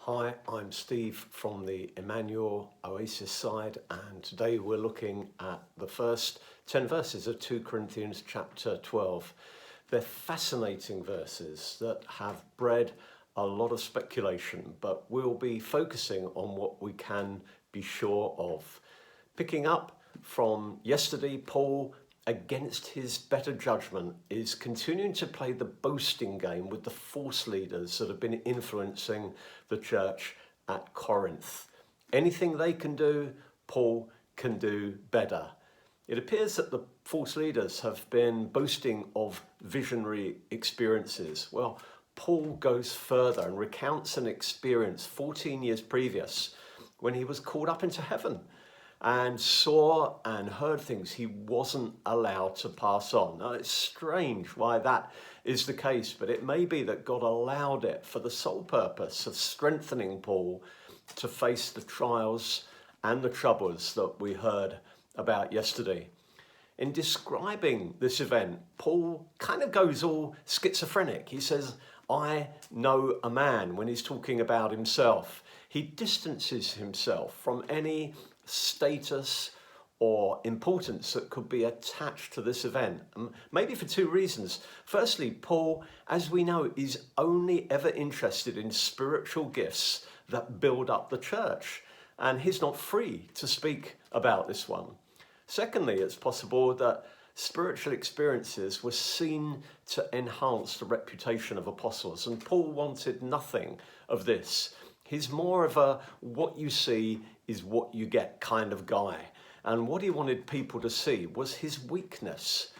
Hi, I'm Steve from the Emmanuel Oasis side, and today we're looking at the first 10 verses of 2 Corinthians chapter 12. They're fascinating verses that have bred a lot of speculation, but we'll be focusing on what we can be sure of. Picking up from yesterday, Paul, against his better judgment, is continuing to play the boasting game with the false leaders that have been influencing the church at Corinth. Anything they can do, Paul can do better. It appears that the false leaders have been boasting of visionary experiences. Well, Paul goes further and recounts an experience 14 years previous when he was called up into heaven and saw and heard things he wasn't allowed to pass on. Now, it's strange why that is the case, but it may be that God allowed it for the sole purpose of strengthening Paul to face the trials and the troubles that we heard about yesterday. In describing this event, Paul kind of goes all schizophrenic. He says, "I know a man," when he's talking about himself. He distances himself from any status or importance that could be attached to this event, maybe for two reasons. Firstly, Paul, as we know, is only ever interested in spiritual gifts that build up the church, and he's not free to speak about this one. Secondly, it's possible that spiritual experiences were seen to enhance the reputation of apostles, and Paul wanted nothing of this. He's more of a what you see is what you get kind of guy. And what he wanted people to see was his weakness.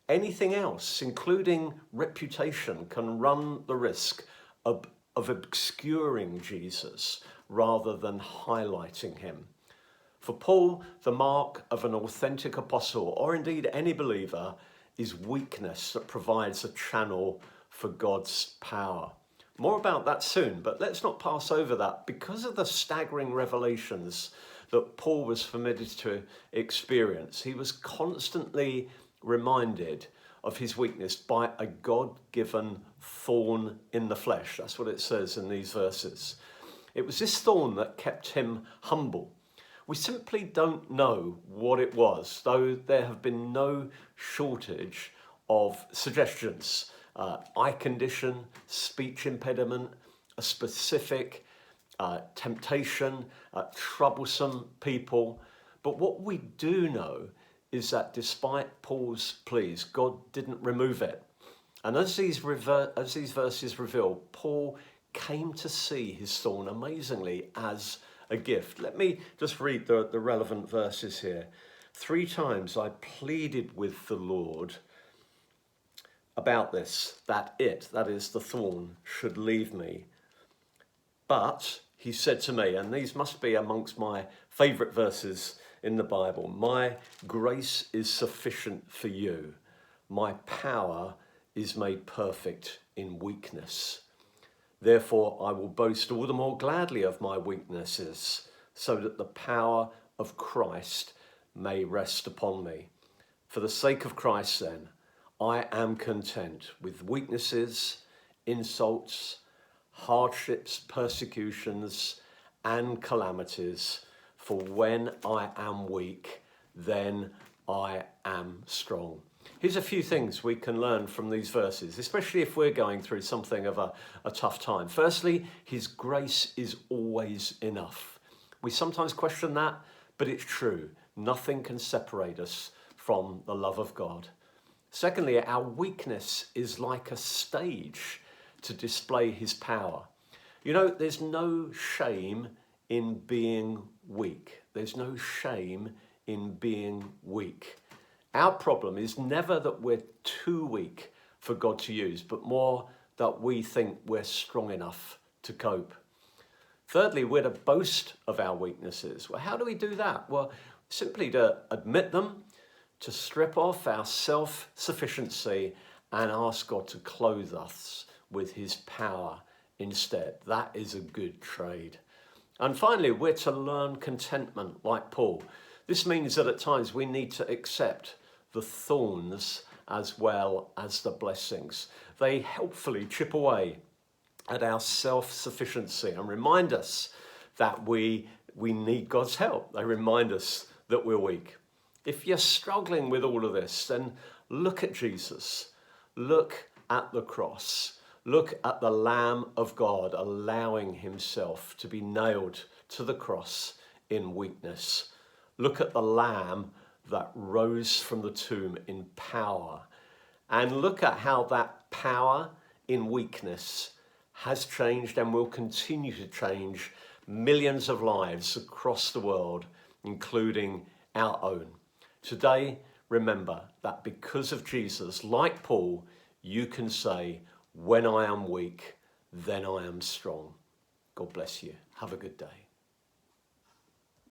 Anything else, including reputation, can run the risk of obscuring Jesus rather than highlighting him. For Paul, the mark of an authentic apostle, or indeed any believer, is weakness that provides a channel for God's power. More about that soon, but let's not pass over that. Because of the staggering revelations that Paul was permitted to experience, he was constantly reminded of his weakness by a God-given thorn in the flesh. That's what it says in these verses. It was this thorn that kept him humble. We simply don't know what it was, though there have been no shortage of suggestions. Eye condition, speech impediment, a specific temptation, troublesome people. But what we do know is that despite Paul's pleas, God didn't remove it. And as these verses reveal, Paul came to see his thorn amazingly as a gift. Let me just read the relevant verses here. 3 times I pleaded with the Lord about this, that is the thorn, should leave me. But he said to me, and these must be amongst my favourite verses in the Bible, "My grace is sufficient for you. My power is made perfect in weakness. Therefore I will boast all the more gladly of my weaknesses, so that the power of Christ may rest upon me. For the sake of Christ then, I am content with weaknesses, insults, hardships, persecutions, and calamities. For when I am weak, then I am strong." Here's a few things we can learn from these verses, especially if we're going through something of a tough time. Firstly, his grace is always enough. We sometimes question that, but it's true. Nothing can separate us from the love of God. Secondly, our weakness is like a stage to display his power. You know, there's no shame in being weak. There's no shame in being weak. Our problem is never that we're too weak for God to use, but more that we think we're strong enough to cope. Thirdly, we're to boast of our weaknesses. Well, how do we do that? Well, simply to admit them, to strip off our self-sufficiency and ask God to clothe us with his power instead. That is a good trade. And finally, we're to learn contentment like Paul. This means that at times we need to accept the thorns as well as the blessings. They helpfully chip away at our self-sufficiency and remind us that we need God's help. They remind us that we're weak. If you're struggling with all of this, then look at Jesus. Look at the cross. Look at the Lamb of God allowing himself to be nailed to the cross in weakness. Look at the Lamb that rose from the tomb in power. And look at how that power in weakness has changed and will continue to change millions of lives across the world, including our own. Today, remember that because of Jesus, like Paul, you can say, when I am weak, then I am strong. God bless you. Have a good day.